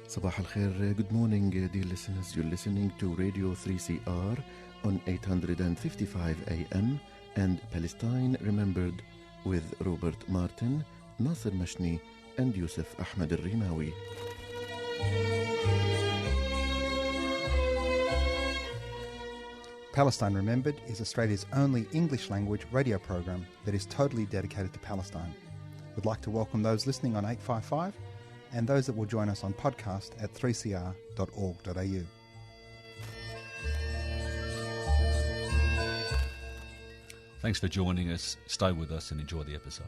Sabah al-Khair, good morning, dear listeners. You're listening to Radio 3CR on 855 AM and Palestine Remembered with Robert Martin, Nasser Mashni, and Yusuf Ahmed al-Rimawi. Palestine Remembered is Australia's only English-language radio program that is totally dedicated to Palestine. We'd like to welcome those listening on 855 and those that will join us on podcast at 3cr.org.au. Thanks for joining us. Stay with us and enjoy the episode.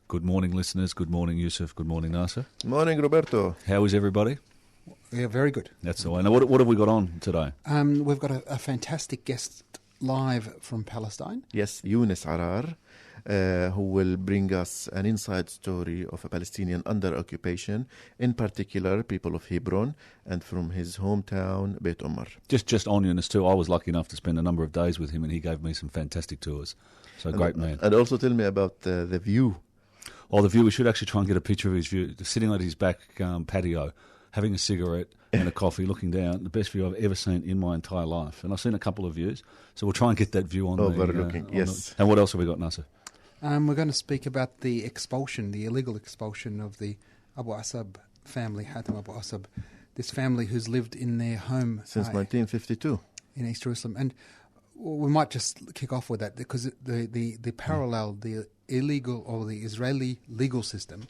Good morning, listeners. Good morning, Yusuf. Good morning, Nasser. Morning, Roberto. How is everybody? Yeah, very good. That's the way. Now, what have we got on today? We've got a fantastic guest live from Palestine. Yes, Younes Arar, who will bring us an inside story of a Palestinian under occupation, in particular people of Hebron, and from his hometown, Beit Omar. Just on Younes too, I was lucky enough to spend a number of days with him and he gave me some fantastic tours. So great man. And also tell me about the view. Oh, the view, we should actually try and get a picture of his view, sitting on his back patio, having a cigarette and a coffee, looking down, the best view I've ever seen in my entire life. And I've seen a couple of views, so we'll try and get that view on. Overlooking, yes. And what else have we got, Nasser? We're going to speak about the expulsion, the illegal expulsion of the Abu Assab family, Hatem Abu Assab, this family who's lived in their home since 1952 in East Jerusalem. And we might just kick off with that because the parallel, the illegal or the Israeli legal system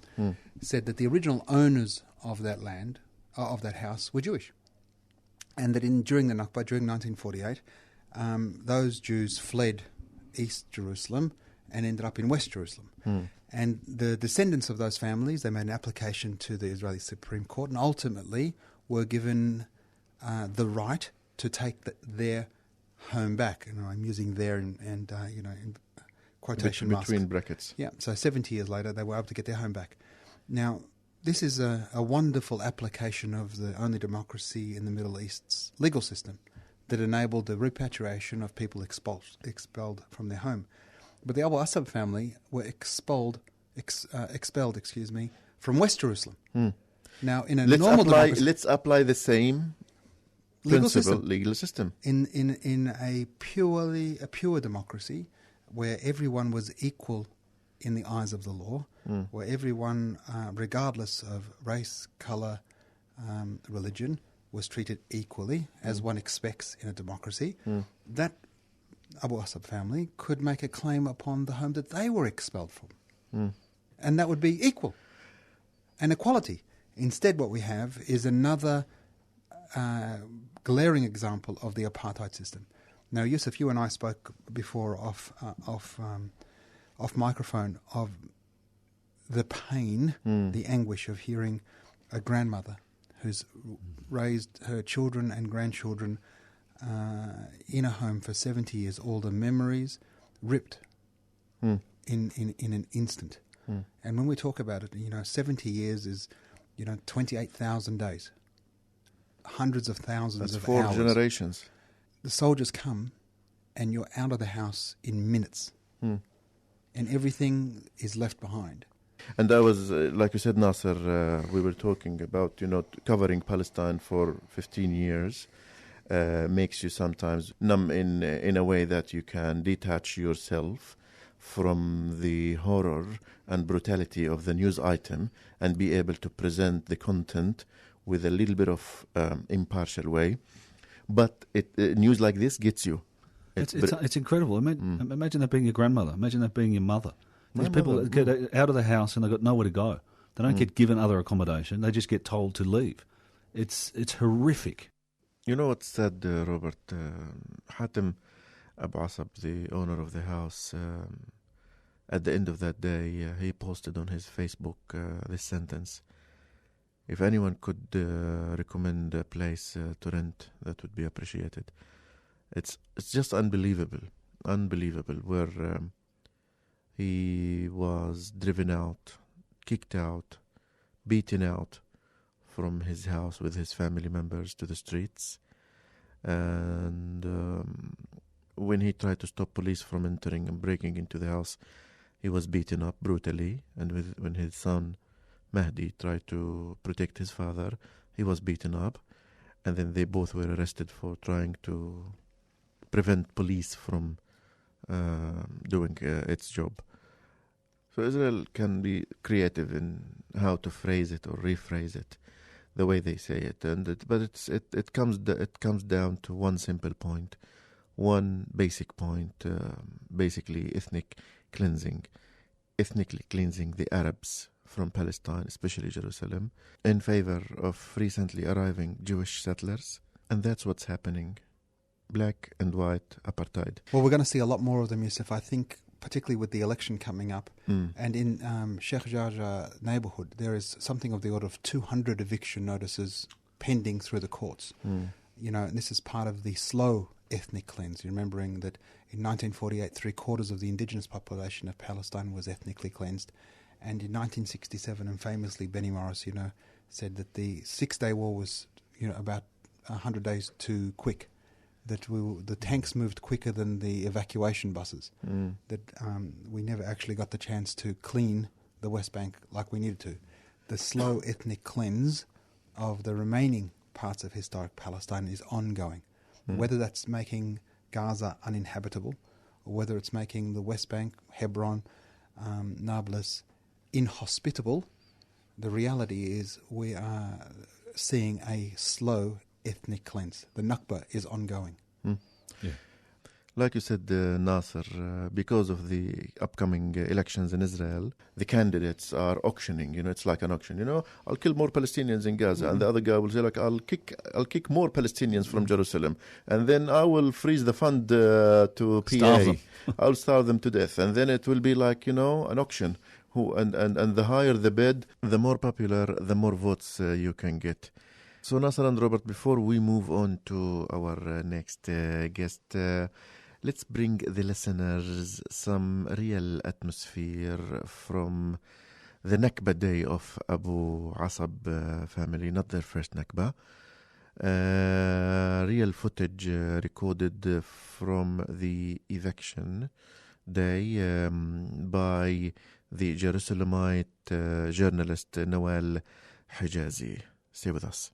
said that the original owners of that land, of that house, were Jewish, and that during the Nakba, during 1948, those Jews fled East Jerusalem and ended up in West Jerusalem. And the descendants of those families, they made an application to the Israeli Supreme Court and ultimately were given the right to take their home back. And I'm using "their" in quotation marks. Between brackets. Yeah, so 70 years later, they were able to get their home back. Now, this is a wonderful application of the only democracy in the Middle East's legal system that enabled the repatriation of people expelled from their home. But the Abu Assab family were expelled from West Jerusalem. Now, in a normal democracy, let's apply the same legal system in a pure democracy where everyone was equal in the eyes of the law, where everyone, regardless of race, colour, religion, was treated equally, as one expects in a democracy, that Abu Assab family could make a claim upon the home that they were expelled from. And that would be equal and equality. Instead, what we have is another glaring example of the apartheid system. Now, Yusuf, you and I spoke before off microphone of the pain, the anguish of hearing a grandmother who's raised her children and grandchildren in a home for 70 years, all the memories ripped in an instant. And when we talk about it, 70 years is, 28,000 days, hundreds of thousands of hours. That's 4 generations. The soldiers come and you're out of the house in minutes. And everything is left behind. And that was, like you said, Nasser, we were talking about, covering Palestine for 15 years makes you sometimes numb in a way that you can detach yourself from the horror and brutality of the news item and be able to present the content with a little bit of impartial way. But news like this gets you. It's incredible. Imagine that being your grandmother. Imagine that being your mother. These people that get out of the house and they've got nowhere to go. They don't get given other accommodation. They just get told to leave. It's horrific. You know what's sad, Robert? Hatem Abu Assab, the owner of the house, at the end of that day, he posted on his Facebook this sentence: "If anyone could recommend a place to rent, that would be appreciated." It's just unbelievable, where he was driven out, kicked out, beaten out from his house with his family members to the streets. And when he tried to stop police from entering and breaking into the house, he was beaten up brutally. And when his son Mahdi tried to protect his father, he was beaten up. And then they both were arrested for trying to prevent police from doing its job. So Israel can be creative in how to phrase it or rephrase it, the way they say it, but it comes down to one simple point, one basic point, basically ethnically cleansing the Arabs from Palestine, especially Jerusalem, in favor of recently arriving Jewish settlers, and that's what's happening. Black and white apartheid. Well, we're going to see a lot more of them, Yusuf, I think, particularly with the election coming up. And in Sheikh Jarrah neighbourhood, there is something of the order of 200 eviction notices pending through the courts. You know, and this is part of the slow ethnic cleanse. Remembering that in 1948, 3/4 of the indigenous population of Palestine was ethnically cleansed. And in 1967, and famously, Benny Morris, you know, said that the Six-Day War was, you know, about 100 days too quick. That the tanks moved quicker than the evacuation buses. That we never actually got the chance to clean the West Bank like we needed to. The slow ethnic cleanse of the remaining parts of historic Palestine is ongoing. Whether that's making Gaza uninhabitable, or whether it's making the West Bank, Hebron, Nablus inhospitable, the reality is we are seeing a slow ethnic cleanse. The Nakba is ongoing. Yeah. Like you said, Nasser, because of the upcoming elections in Israel, the candidates are auctioning. You know, it's like an auction. You know, I'll kill more Palestinians in Gaza, and the other guy will say, like, I'll kick more Palestinians from Jerusalem, and then I will freeze the fund to PA. Starve them. I'll starve them to death, and then it will be like, you know, an auction. And the higher the bid, the more popular, the more votes you can get. So Nasser and Robert, before we move on to our next guest, let's bring the listeners some real atmosphere from the Nakba day of Abu Assabfamily, not their first Nakba. Real footage recorded from the eviction day by the Jerusalemite journalist Noel Hijazi. Stay with us.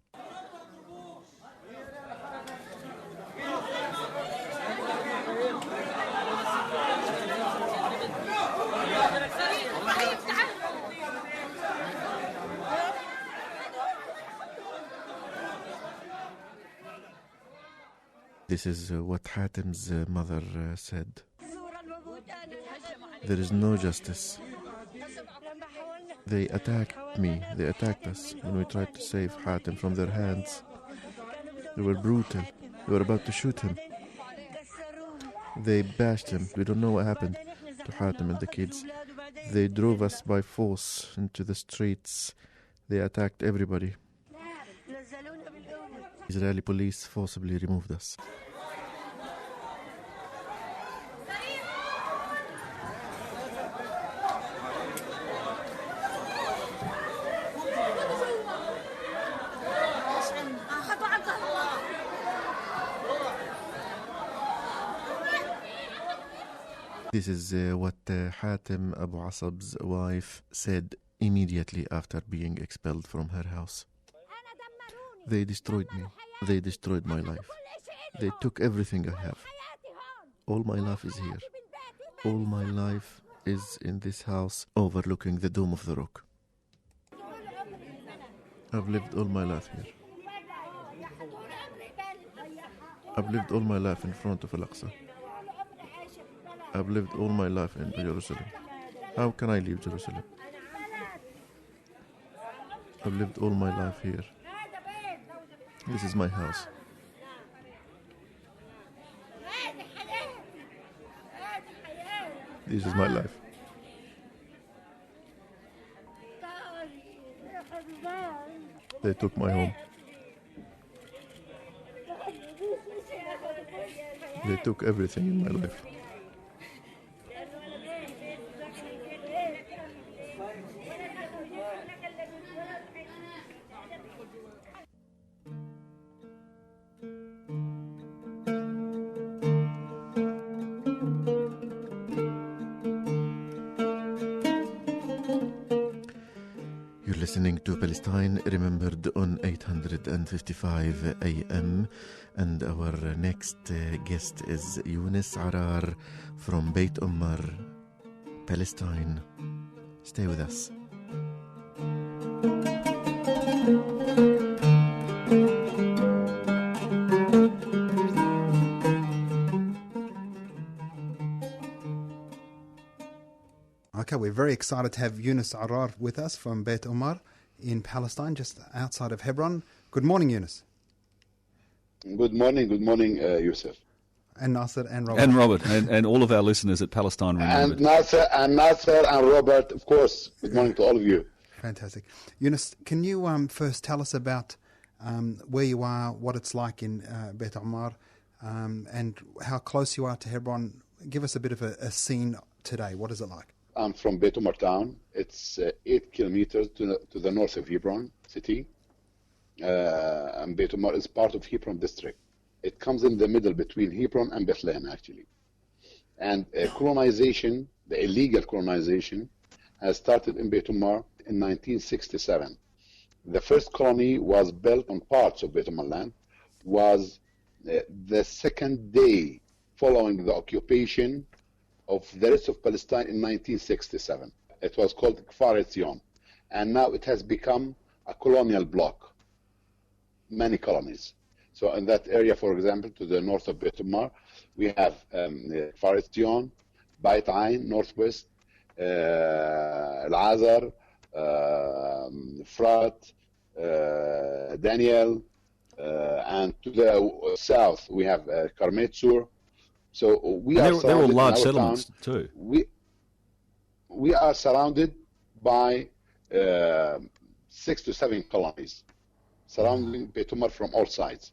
This is what Hatem's mother said. There is no justice. They attacked me. They attacked us when we tried to save Hatem from their hands. They were brutal. They were about to shoot him. They bashed him. We don't know what happened to Hatem and the kids. They drove us by force into the streets. They attacked everybody. Israeli police forcibly removed us. This is what Hatem Abu Assab's wife said immediately after being expelled from her house. They destroyed me. They destroyed my life. They took everything I have. All my life is here. All my life is in this house overlooking the Dome of the Rock. I've lived all my life here. I've lived all my life in front of Al-Aqsa. I've lived all my life in Jerusalem. How can I leave Jerusalem? I've lived all my life here. This is my house. This is my life. They took my home. They took everything in my life. Palestine Remembered on 855 AM, and our next guest is Younes Arar from Beit Umar, Palestine. Stay with us. Okay, we're very excited to have Younes Arar with us from Beit Umar in Palestine, just outside of Hebron. Good morning, Younes. Good morning, Yusuf. And Nasser and Robert. And Robert, and all of our listeners at Palestine Remembered. And Nasser and Robert, of course. Good morning to all of you. Fantastic. Younes, can you first tell us about where you are, what it's like in Beit Umar, and how close you are to Hebron? Give us a bit of a scene today. What is it like? I'm from Beit Umar town. It's 8 kilometers to the north of Hebron city. And Beit Umar is part of Hebron district. It comes in the middle between Hebron and Bethlehem, actually. And colonization, the illegal colonization, has started in Beit Umar in 1967. The first colony was built on parts of Beit Umar land, was the second day following the occupation of the rest of Palestine in 1967. It was called Expulsion, and now it has become a colonial bloc, many colonies. So in that area, for example, to the north of Beit Umar, we have Expulsion, Beit Ain, northwest, Al-Azar, Frat, Daniel, and to the south we have Karmet Sur. So they're all large settlements too. We are surrounded by 6 to 7 colonies surrounding Beit Umar from all sides.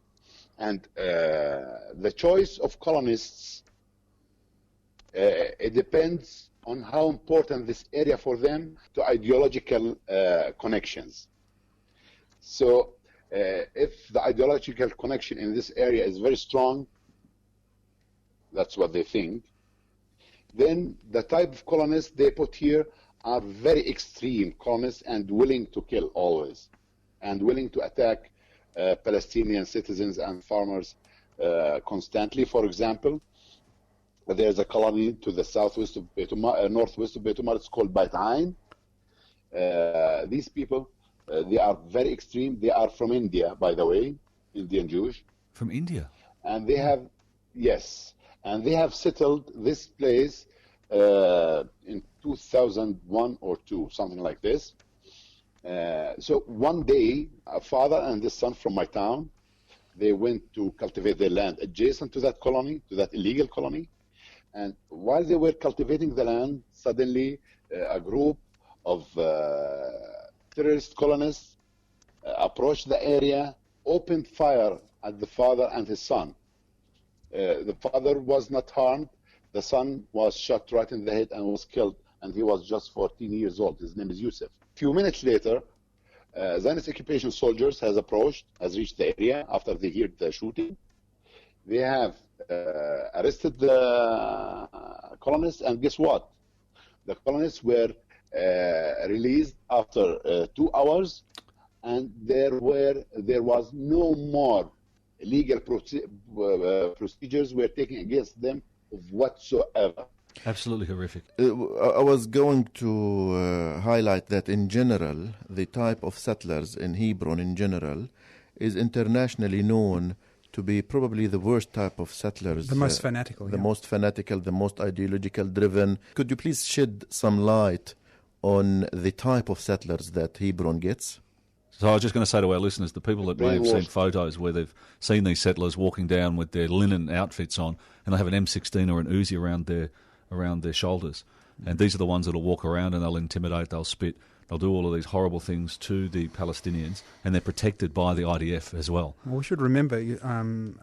And the choice of colonists, it depends on how important this area for them to ideological connections. So if the ideological connection in this area is very strong, that's what they think, then the type of colonists they put here are very extreme colonists and willing to kill always, and willing to attack Palestinian citizens and farmers constantly. For example, there's a colony to the southwest of Beit Umar, northwest of Beit Umar, it's called Beit Ain. These people, they are very extreme. They are from India, by the way, Indian Jewish. From India? And they have, yes, and they have settled this place in 2001 or 2, something like this. So one day, a father and his son from my town, they went to cultivate their land adjacent to that colony, to that illegal colony. And while they were cultivating the land, suddenly a group of terrorist colonists approached the area, opened fire at the father and his son. The father was not harmed. The son was shot right in the head and was killed, and he was just 14 years old. His name is Yusuf. A few minutes later, Zionist occupation soldiers has reached the area after they heard the shooting. They have arrested the colonists, and guess what? The colonists were released after 2 hours, and there was no more legal procedures were taken against them whatsoever. Absolutely horrific. I was going to highlight that in general, the type of settlers in Hebron in general is internationally known to be probably the worst type of settlers. The most fanatical. The most fanatical, the most ideological driven. Could you please shed some light on the type of settlers that Hebron gets? So I was just going to say to our listeners, the people that may have seen photos where they've seen these settlers walking down with their linen outfits on, and they have an M16 or an Uzi around their shoulders, and these are the ones that'll walk around and they'll intimidate, they'll spit, they'll do all of these horrible things to the Palestinians, and they're protected by the IDF as well. Well, we should remember, and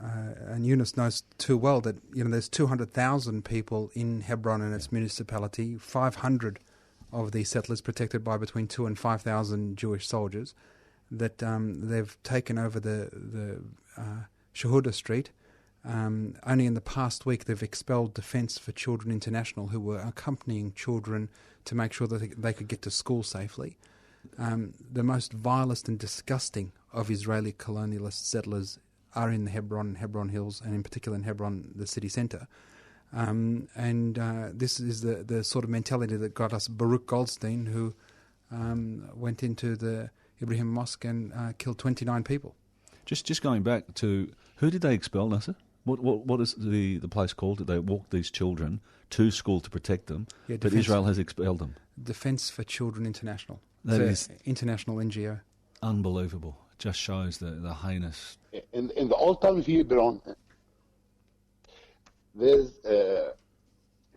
Younes knows too well, that there's 200,000 people in Hebron and its municipality, 500 of these settlers protected by between 2,000 and 5,000 Jewish soldiers, that they've taken over the Shahuda Street. Only in the past week they've expelled Defence for Children International, who were accompanying children to make sure that they could get to school safely. the most vilest and disgusting of Israeli colonialist settlers are in the Hebron Hills, and in particular in Hebron, the city centre. This is the sort of mentality that got us Baruch Goldstein, who went into the Ibrahim Mosque and killed 29 people. Just going back to, who did they expel, Nasser? What is the place called? Did they walk these children to school to protect them, but Israel has expelled them? Defence for Children International. That is international NGO. Unbelievable. It just shows the heinous... In the old town of Hebron, there's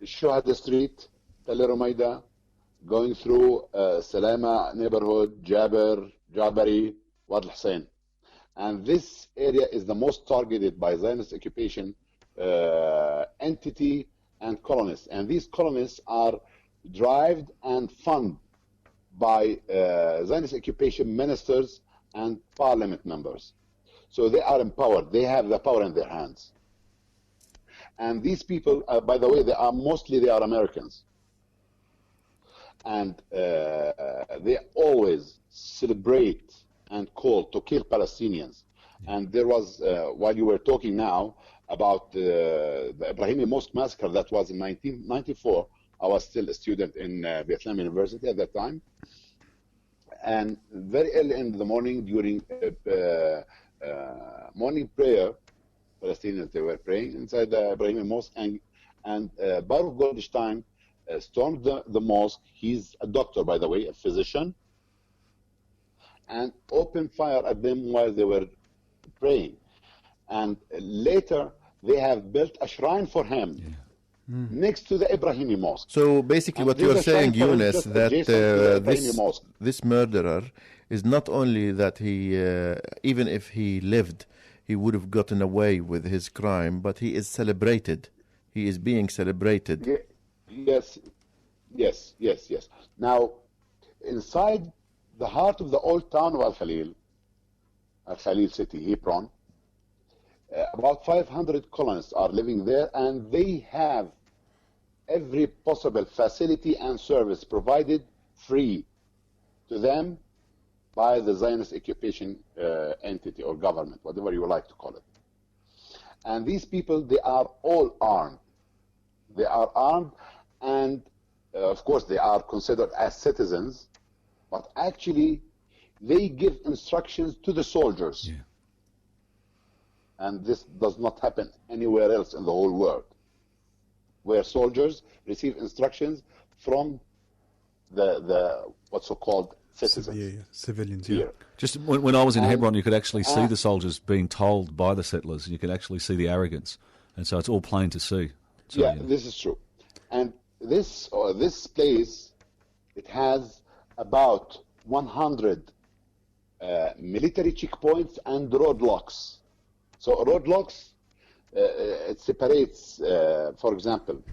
Shuhada Street, Tel Rumaida, going through Salama neighborhood, Jabari, Wad al-Hussein. And this area is the most targeted by Zionist occupation entity and colonists. And these colonists are derived and funded by Zionist occupation ministers and parliament members. So they are empowered. They have the power in their hands. And these people, by the way, they are Americans. And they always celebrate and call to kill Palestinians. And there was, while you were talking now about the Ibrahimi Mosque massacre that was in 1994, I was still a student in Vietnam University at that time. And very early in the morning, during morning prayer, Palestinians, they were praying inside the Ibrahimi Mosque, and Baruch Goldstein stormed the mosque. He's a doctor, by the way, a physician, and opened fire at them while they were praying. And later, they have built a shrine for him next to the Ibrahimi Mosque. So basically what you're saying, Younes, that this murderer is not only that he, even if he lived, he would have gotten away with his crime, but he is celebrated. He is being celebrated. Yes. Now, inside the heart of the old town of Al-Khalil city, Hebron, about 500 colonists are living there, and they have every possible facility and service provided free to them by the Zionist occupation entity or government, whatever you like to call it. And these people, they are all armed. They are armed, and of course they are considered as citizens, but actually they give instructions to the soldiers. Yeah. And this does not happen anywhere else in the whole world, where soldiers receive instructions from the what's so-called citizens. Civilians, here. Just when I was in Hebron, you could actually see the soldiers being told by the settlers. You could actually see the arrogance, and so it's all plain to see. So, yeah, this is true. And this place, it has about 100 military checkpoints and roadblocks. So roadblocks, it separates, for example,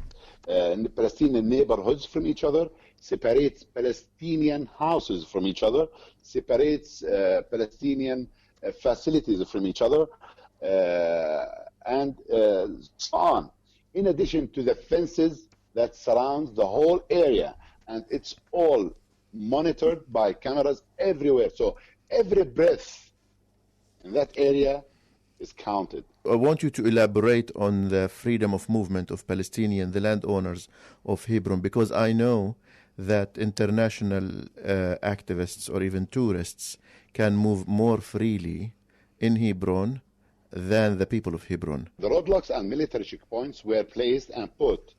Palestinian neighborhoods from each other, separates Palestinian houses from each other, separates Palestinian facilities from each other, and so on. In addition to the fences that surround the whole area, and it's all monitored by cameras everywhere. So every breath in that area is counted. I want you to elaborate on the freedom of movement of Palestinian, the landowners of Hebron, because I know that international activists or even tourists can move more freely in Hebron than the people of Hebron. The roadblocks and military checkpoints were placed and put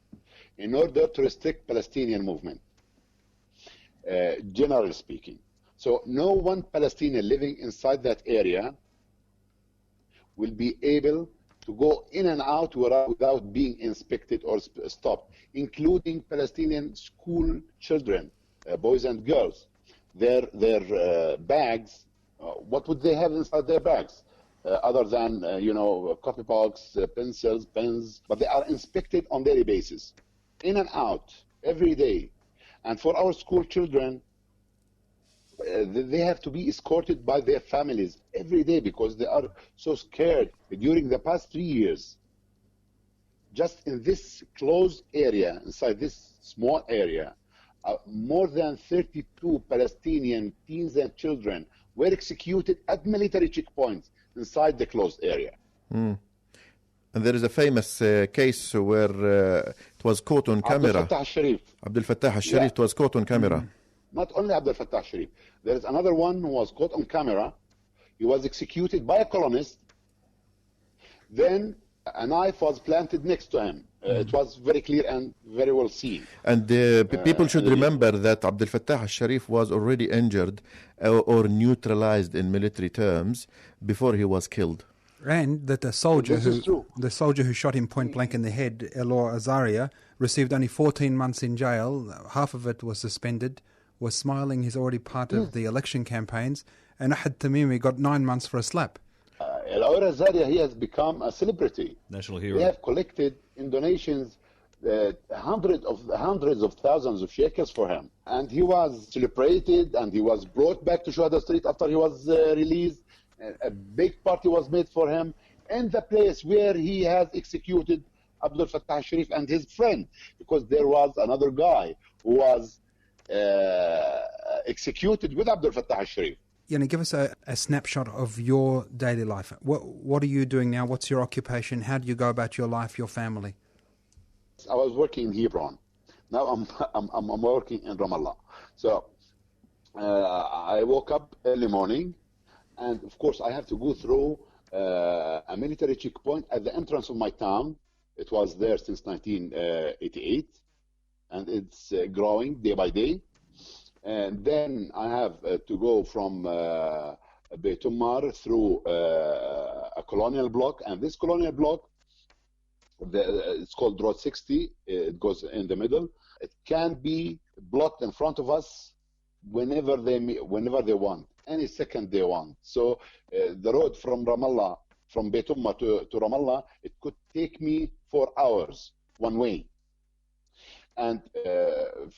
in order to restrict Palestinian movement, generally speaking. So no one Palestinian living inside that area will be able to go in and out without being inspected or stopped, including Palestinian school children, boys and girls. Their bags, what would they have inside their bags? Other than, copybox, pencils, pens, but they are inspected on daily basis, in and out, every day. And for our school children, they have to be escorted by their families every day because they are so scared. During the past 3 years, just in this closed area, inside this small area, more than 32 Palestinian teens and children were executed at military checkpoints inside the closed area. And there is a famous case where it was caught on camera. Abdel Fattah al-Sharif. Abdel Fattah al-Sharif, it was caught on camera. Not only Abdel Fattah al-Sharif. There is another one who was caught on camera. He was executed by a colonist. Then a knife was planted next to him. It was very clear and very well seen. And people should remember that Abdel Fattah al-Sharif was already injured or neutralized in military terms before he was killed. And that the soldier who shot him point blank in the head, Elor Azaria, received only 14 months in jail. Half of it was suspended. Was smiling. He's already part of the election campaigns. And Ahad Tamimi got 9 months for a slap. Elor Azaria, he has become a celebrity. National hero. They have collected in donations hundreds of thousands of shekels for him. And he was celebrated and he was brought back to Shuhada Street after he was released. A big party was made for him in the place where he has executed Abdel Fattah al-Sharif and his friend, because there was another guy who was executed with Abdel Fattah al-Sharif. Give us a snapshot of your daily life. What are you doing now? What's your occupation? How do you go about your life, your family? I was working in Hebron. Now I'm working in Ramallah. So I woke up early morning, and of course I have to go through a military checkpoint at the entrance of my town. It was there since 1988, and it's growing day by day. And then I have to go from Beit Ummar through a colonial block, and this colonial block, it's called Road 60. It goes in the middle. It can be blocked in front of us whenever they want, any second they want. So the road from Ramallah, from Beit Ummar to Ramallah, it could take me 4 hours one way. And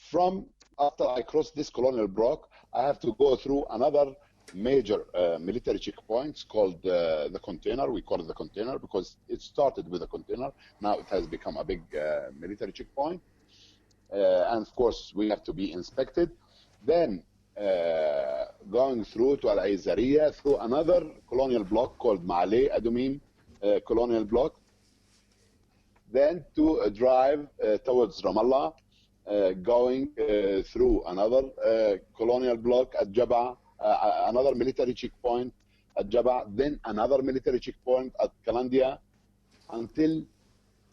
from after I cross this colonial block, I have to go through another major military checkpoint called the container. We call it the container because it started with a container. Now it has become a big military checkpoint. And of course, we have to be inspected. Then going through to Al-Aizariya, through another colonial block called Ma'ale Adumim colonial block. Then to drive towards Ramallah, going through another colonial block at Jabba, another military checkpoint at Jabba, then another military checkpoint at Kalandia, until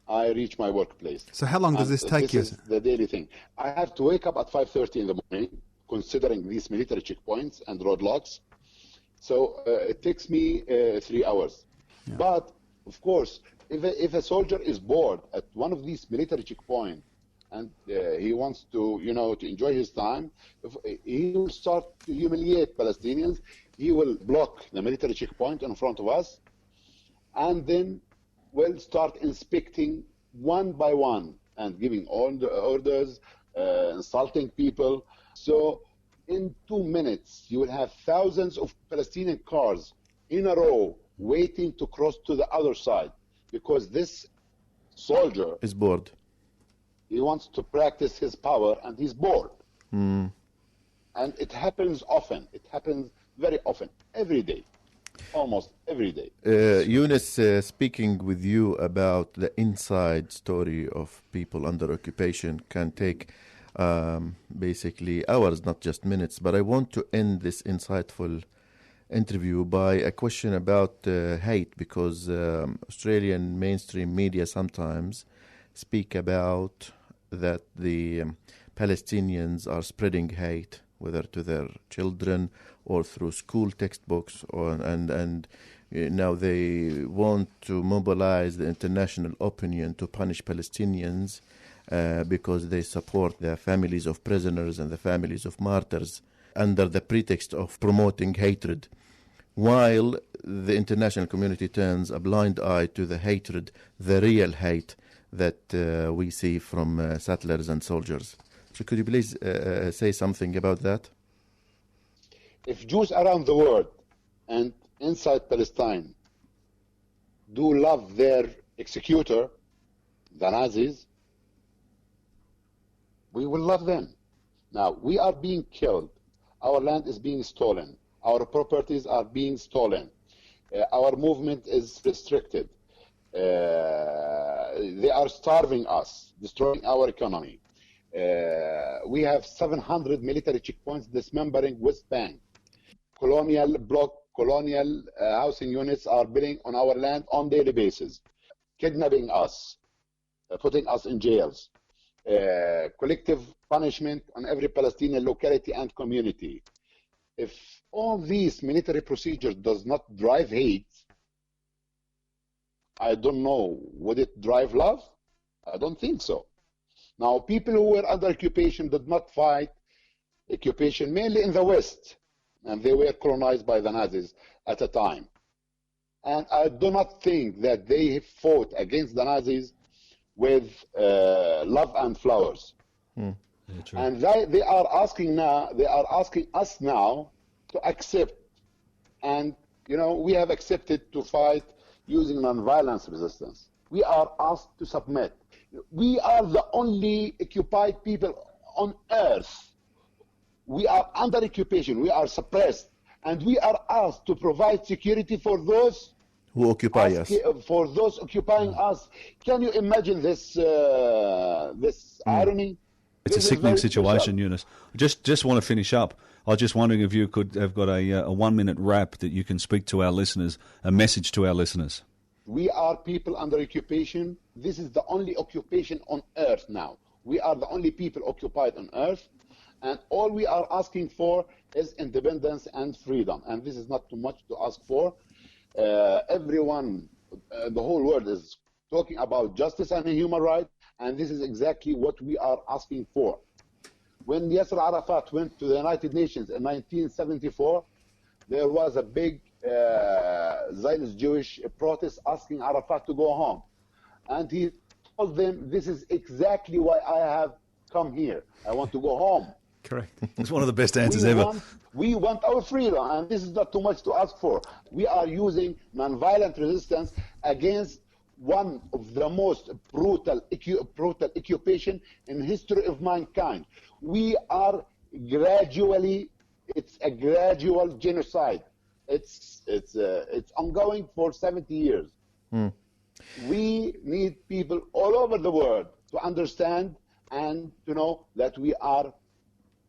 I reach my workplace. So how long does this take you? This is the daily thing. I have to wake up at 5:30 in the morning, considering these military checkpoints and roadblocks. So it takes me 3 hours. Yeah. But of course, if a soldier is bored at one of these military checkpoints, and he wants to, to enjoy his time, he will start to humiliate Palestinians. He will block the military checkpoint in front of us, and then will start inspecting one by one and giving all the orders, insulting people. So in 2 minutes, you will have thousands of Palestinian cars in a row waiting to cross to the other side, because this soldier is bored. He wants to practice his power, and he's bored. And it happens often. It happens very often, every day, almost every day. Younes, speaking with you about the inside story of people under occupation can take basically hours, not just minutes. But I want to end this insightful interview by a question about hate, because Australian mainstream media sometimes speak about that the Palestinians are spreading hate, whether to their children or through school textbooks, and now they want to mobilize the international opinion to punish Palestinians because they support the families of prisoners and the families of martyrs under the pretext of promoting hatred, while the international community turns a blind eye to the hatred, the real hate that we see from settlers and soldiers. So could you please say something about that? If Jews around the world and inside Palestine do love their executor, the Nazis, we will love them. Now, we are being killed. Our land is being stolen. Our properties are being stolen. Our movement is restricted. They are starving us, destroying our economy. We have 700 military checkpoints dismembering West Bank. Colonial housing units are building on our land on daily basis, kidnapping us, putting us in jails. Collective punishment on every Palestinian locality and community. If all these military procedures does not drive hate, I don't know, would it drive love? I don't think so. Now, people who were under occupation did not fight occupation mainly in the West, and they were colonized by the Nazis at a time. And I do not think that they fought against the Nazis with love and flowers. Yeah, and they are asking us now to accept, and we have accepted to fight using non-violence resistance. We are asked to submit. We are the only occupied people on earth. We are under occupation, we are suppressed, and we are asked to provide security for those who occupy us. For those occupying us. Can you imagine this irony? It's a sickening situation, Younes. Just want to finish up. I was just wondering if you could have got a 1-minute rap that you can speak to our listeners, a message to our listeners. We are people under occupation. This is the only occupation on earth now. We are the only people occupied on earth. And all we are asking for is independence and freedom. And this is not too much to ask for. Everyone, the whole world is talking about justice and human rights. And this is exactly what we are asking for. When Yasser Arafat went to the United Nations in 1974, there was a big Zionist Jewish protest asking Arafat to go home. And he told them, this is exactly why I have come here. I want to go home. Correct. It's one of the best answers ever. We want our freedom, and this is not too much to ask for. We are using nonviolent resistance against one of the most brutal occupation in the history of mankind. We are gradually, it's a gradual genocide. It's ongoing for 70 years. We need people all over the world to understand and to know that we are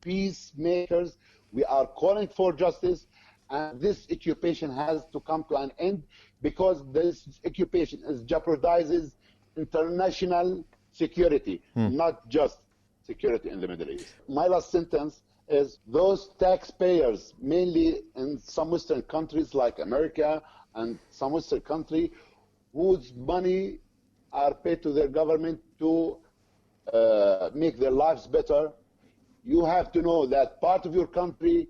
peacemakers. We are calling for justice, and this occupation has to come to an end, because this occupation jeopardizes international security, not just security in the Middle East. My last sentence is, those taxpayers, mainly in some Western countries like America and some Western country, whose money are paid to their government to make their lives better, you have to know that part of your country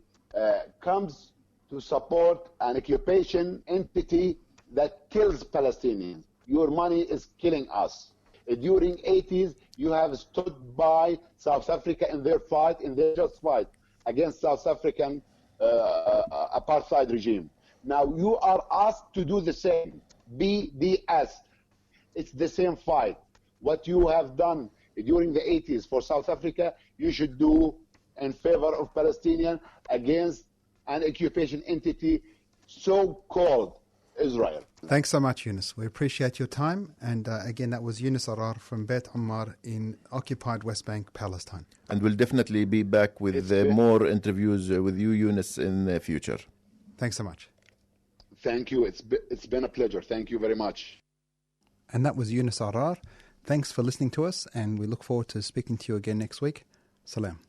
comes to support an occupation entity that kills Palestinians. Your money is killing us. During 80s, you have stood by South Africa in their just fight against South African apartheid regime. Now you are asked to do the same. BDS. It's the same fight. What you have done during the 80s for South Africa, you should do in favor of Palestinian against an occupation entity so-called Israel. Thanks so much, Younes. We appreciate your time. And again, that was Younes Arar from Beit Ammar in occupied West Bank, Palestine. And we'll definitely be back with more interviews with you, Younes, in the future. Thanks so much. Thank you. It's been a pleasure. Thank you very much. And that was Younes Arar. Thanks for listening to us, and we look forward to speaking to you again next week. Salam.